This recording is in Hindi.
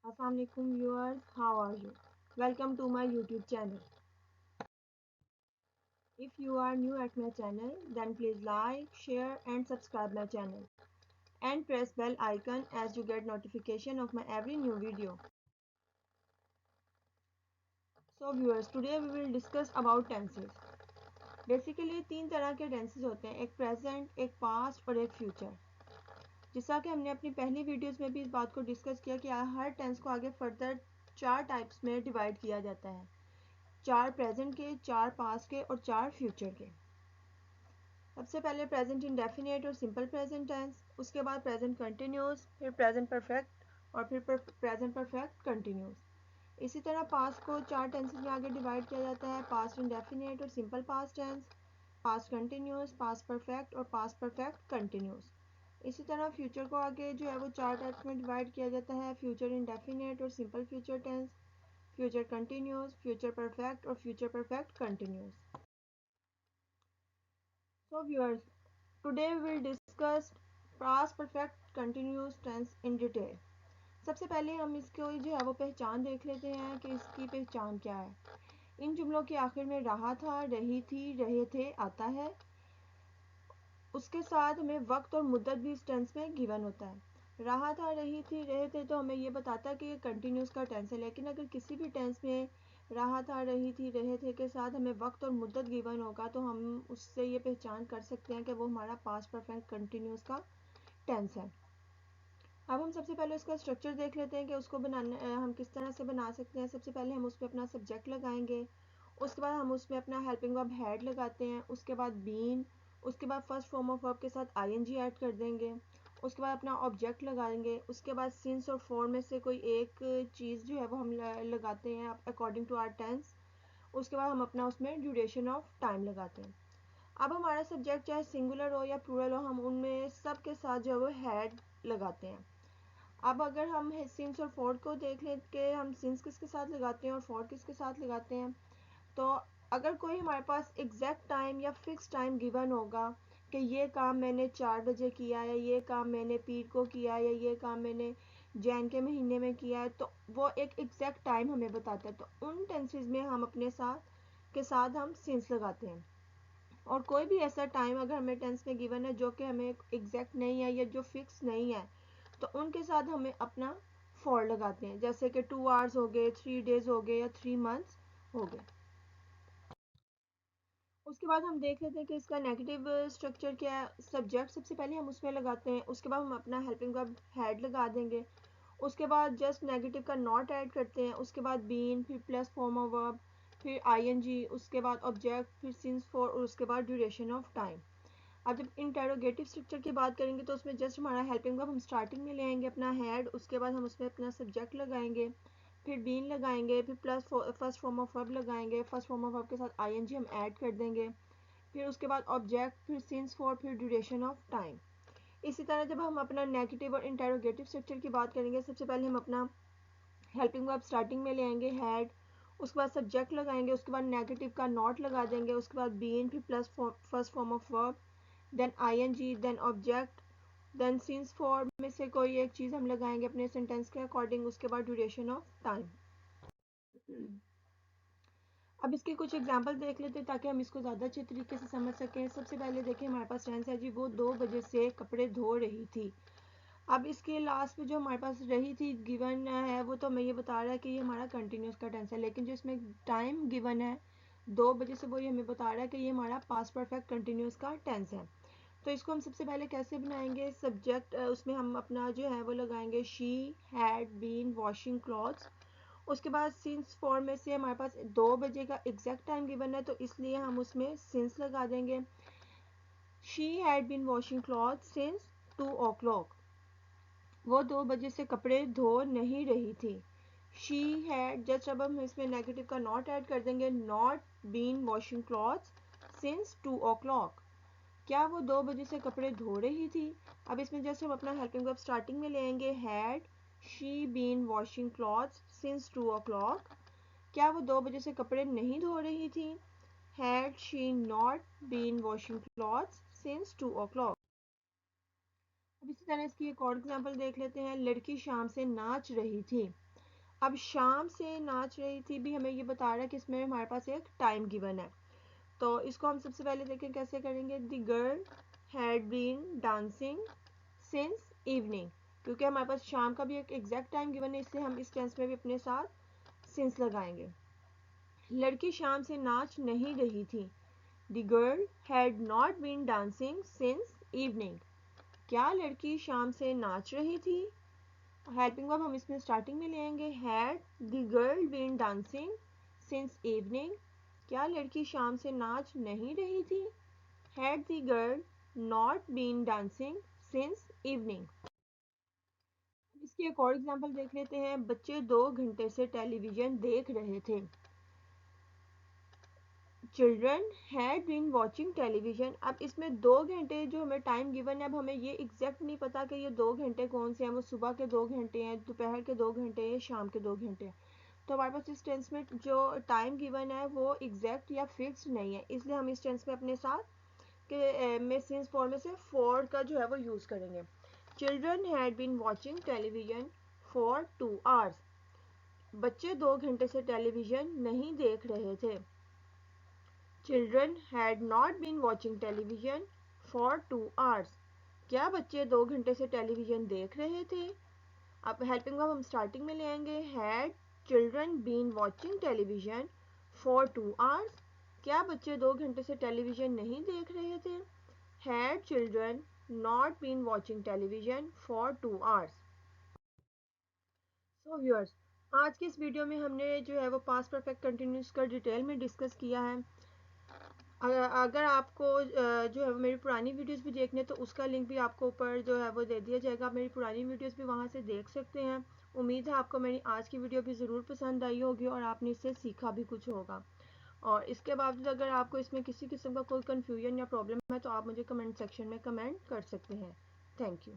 Assalamualaikum viewers, how are you? Welcome to my YouTube channel. If you are new at my channel, then please like, share and subscribe my channel and press bell icon as you get notification of my every new video. So viewers, today we will discuss about tenses. Basically तीन तरह के tenses होते हैं, एक present, एक past और एक future. जैसा कि हमने अपनी पहली वीडियोस में भी इस बात को डिस्कस किया कि हर टेंस को आगे फर्दर चार टाइप्स में डिवाइड किया जाता है, चार प्रेजेंट के, चार पास्ट के और चार फ्यूचर के। सबसे पहले प्रेजेंट इंडेफिनिट और सिंपल प्रेजेंट टेंस, उसके बाद प्रेजेंट कंटिन्यूस, फिर प्रेजेंट परफेक्ट और फिर प्रेजेंट परफेक्ट कंटिन्यूस। इसी तरह पास्ट को चार टेंसेस में आगे डिवाइड किया जाता है, पास्ट इंडेफिनिट और simple past tense, past continuous, past perfect और पास्ट परफेक्ट कंटिन्यूस। इसी तरह फ्यूचर को आगे जो है वो चार टाइप्स में डिवाइड किया जाता है, फ्यूचर इंडेफिनिट और simple future tense, future continuous, future perfect और future perfect continuous. So viewers, today we will discuss past perfect continuous tense in detail. सबसे पहले हम इसको जो है वो पहचान देख लेते हैं कि इसकी पहचान क्या है। इन जुमलों के आखिर में रहा था, रही थी, रहे थे आता है। उसके साथ हमें वक्त और मुद्दत भी इस टेंस में गिवन होता है। रहा था, रही थी, रहे थे तो हमें ये बताता है कि ये कंटिन्यूस का टेंस है, लेकिन अगर किसी भी टेंस में रहा था, रही थी, रहे थे के साथ हमें वक्त और मुद्दत गिवन होगा तो हम उससे ये पहचान कर सकते हैं कि वो हमारा पास्ट परफेक्ट कंटिन्यूस का टेंस है। अब हम सबसे पहले उसका स्ट्रक्चर देख लेते हैं कि उसको बनाना हम किस तरह से बना सकते हैं। सबसे पहले हम उसमें अपना सब्जेक्ट लगाएंगे, उसके बाद हम उसमें अपना हेल्पिंग वर्ब हैड लगाते हैं, उसके बाद बीन, उसके बाद फर्स्ट फॉर्म ऑफ वर्ब के साथ आईएनजी ऐड कर देंगे, उसके बाद अपना ऑब्जेक्ट लगाएंगे, उसके बाद सिंस और फॉर में से कोई एक चीज़ जो है वो हम लगाते हैं अकॉर्डिंग टू आवर टेंस। उसके बाद हम अपना उसमें ड्यूरेशन ऑफ टाइम लगाते हैं। अब हमारा सब्जेक्ट चाहे सिंगुलर हो या प्लूरल हो, हम उनमें सब के साथ जो है वो हैड लगाते हैं। अब अगर हम सिंस और फॉर को देख लें कि हम सिंस किसके साथ लगाते हैं और फॉर किसके साथ लगाते हैं, तो अगर कोई हमारे पास एग्जैक्ट टाइम या फिक्स टाइम गिवन होगा कि ये काम मैंने 4 बजे किया या ये काम मैंने पीर को किया या ये काम मैंने जैन के महीने में किया है, तो वो एक एग्जैक्ट टाइम हमें बताता है, तो उन टेंसेस में हम अपने साथ के साथ हम सिंस लगाते हैं। और कोई भी ऐसा टाइम अगर हमें टेंस में गिवन है जो कि हमें एग्जैक्ट नहीं है या जो फिक्स नहीं है, तो उनके साथ हमें अपना फॉर लगाते हैं, जैसे कि 2 आवर्स हो गए, 3 डेज हो गए या 3 मंथ्स हो गए। उसके बाद हम देख लेते हैं कि इसका नेगेटिव स्ट्रक्चर क्या है। सब्जेक्ट सबसे पहले हम उसमें लगाते हैं, उसके बाद हम अपना हेल्पिंग वर्ब हैड लगा देंगे, उसके बाद जस्ट नेगेटिव का नॉट ऐड करते हैं, उसके बाद बीन, फिर प्लस फॉर्म ऑफ वर्ब, फिर आईएनजी, उसके बाद ऑब्जेक्ट, फिर सिंस फॉर और उसके बाद ड्यूरेशन ऑफ टाइम। अब जब इंटेरोगेटिव स्ट्रक्चर की बात करेंगे तो उसमें जस्ट हमारा हेल्पिंग वर्ब हम स्टार्टिंग में ले आएंगे अपना हैड, उसके बाद हम उसमें अपना सब्जेक्ट लगाएंगे, फिर बीन लगाएंगे, फिर plus first form of verb लगाएंगे, फर्स्ट फॉर्म ऑफ वर्ब के साथ आईएनजी हम ऐड कर देंगे, फिर उसके बाद ऑब्जेक्ट, फिर सिंस फॉर, फिर ड्यूरेशन ऑफ टाइम। इसी तरह जब हम अपना नेगेटिव और इंटेरोगेटिव स्ट्रक्चर की बात करेंगे, सबसे पहले हम अपना हेल्पिंग वर्ब स्टार्टिंग में ले आएंगे हैड, उसके बाद सब्जेक्ट लगाएंगे, उसके बाद नेगेटिव का नॉट लगा देंगे, उसके बाद बीन, फिर plus first form of verb, then ING, then object, then since for में से कोई एक चीज़ हम लगाएंगे अपने सेंटेंस के अकॉर्डिंग, उसके बाद ड्यूरेशन ऑफ टाइम। अब इसके कुछ एग्जांपल देख लेते हैं ताकि हम इसको ज़्यादा अच्छे तरीके से समझ सकें। सबसे पहले देखिए हमारे पास टेंस है जी, वो 2 बजे से कपड़े धो रही थी। अब इसके लास्ट में जो हमारे पास रही थी गिवन है, वो तो हमें ये बता रहा है कि ये हमारा कंटिन्यूस का टेंस है, लेकिन जो इसमें टाइम गिवन है 2 बजे से, वो ये हमें बता रहा है कि ये हमारा पास्ट परफेक्ट कंटिन्यूस का टेंस है। तो इसको हम सबसे पहले कैसे बनाएंगे, सब्जेक्ट उसमें हम अपना जो है वो लगाएंगे she had been washing clothes, उसके बाद सिंस फॉर में से हमारे पास 2 बजे का एग्जैक्ट टाइम गिवन है तो इसलिए हम उसमें सिंस लगा देंगे। She had been washing cloth since 2 o'clock, वो 2 बजे से कपड़े धो नहीं रही थी। शी हैड, जस्ट अब हम इसमें नेगेटिव का नॉट ऐड कर देंगे, not been washing clothes since 2 o'clock, क्या वो 2 बजे से कपड़े धो रही थी। अब इसमें जस्ट हम अपना हेल्पिंग वर्ब स्टार्टिंग में लेंगे had she been washing clothes since 2 o'clock, क्या वो 2 बजे से कपड़े नहीं धो रही थी। Had she not been washing clothes since 2 o'clock। अब इसी तरह इसकी एक और एग्जांपल देख लेते हैं, लड़की शाम से नाच रही थी। अब शाम से नाच रही थी भी हमें ये बता रहा है कि इसमें हमारे पास एक टाइम गिवन है, तो इसको हम सबसे पहले देखें कैसे करेंगे। The girl had been dancing since evening, क्योंकि हमारे पास शाम का भी एक एग्जैक्ट टाइम गिवन है, इसलिए हम इस टेंस में भी अपने साथ सिंस लगाएंगे। लड़की शाम से नाच नहीं रही थी। The girl had not been dancing since evening, क्या लड़की शाम से नाच रही थी। हेल्पिंग वर्ब हम इसमें स्टार्टिंग में लेंगे। Had the girl been dancing since evening, क्या लड़की शाम से नाच नहीं रही थी। Had the girl not been dancing since evening. इसकी एक और एग्जांपल देख लेते हैं। बच्चे 2 घंटे से टेलीविजन देख रहे थे। Children had been watching television. अब इसमें 2 घंटे जो हमें टाइम गिवन है, अब हमें ये एग्जैक्ट नहीं पता कि ये 2 घंटे कौन से हैं, वो सुबह के 2 घंटे हैं, दोपहर के 2 घंटे हैं, शाम के 2 घंटे हैं। तो हमारे पास इस टेंस में जो टाइम गिवन है वो एग्जैक्ट या फिक्स्ड नहीं है, इसलिए हम इस टेंस में अपने साथ के में सिंस फॉर में से फॉर का जो है वो यूज़ करेंगे। Children had been watching television for 2 hours, बच्चे 2 घंटे से टेलीविजन नहीं देख रहे थे। Children had not been watching television for 2 hours, क्या बच्चे 2 घंटे से टेलीविजन देख रहे थे। अब हेल्पिंग वर्ब हम स्टार्टिंग में ले आएंगे। Had children been watching television for 2 hours, क्या बच्चे 2 घंटे से टेलीविजन नहीं देख रहे थे। Had children not been watching television for 2 hours. So viewers, आज की इस वीडियो में हमने जो है वो पास्ट परफेक्ट कंटिन्यूस का डिटेल में डिस्कस किया है। अगर आपको जो है मेरी पुरानी वीडियोस भी देखने, तो उसका लिंक भी आपको ऊपर जो है वो दे दिया जाएगा। आप मेरी पुरानी वीडियोस भी वहाँ से देख सकते हैं। उम्मीद है आपको मेरी आज की वीडियो भी ज़रूर पसंद आई होगी और आपने इससे सीखा भी कुछ होगा। और इसके बावजूद अगर आपको इसमें किसी किस्म का कोई कन्फ्यूजन या प्रॉब्लम है, तो आप मुझे कमेंट सेक्शन में कमेंट कर सकते हैं। Thank you.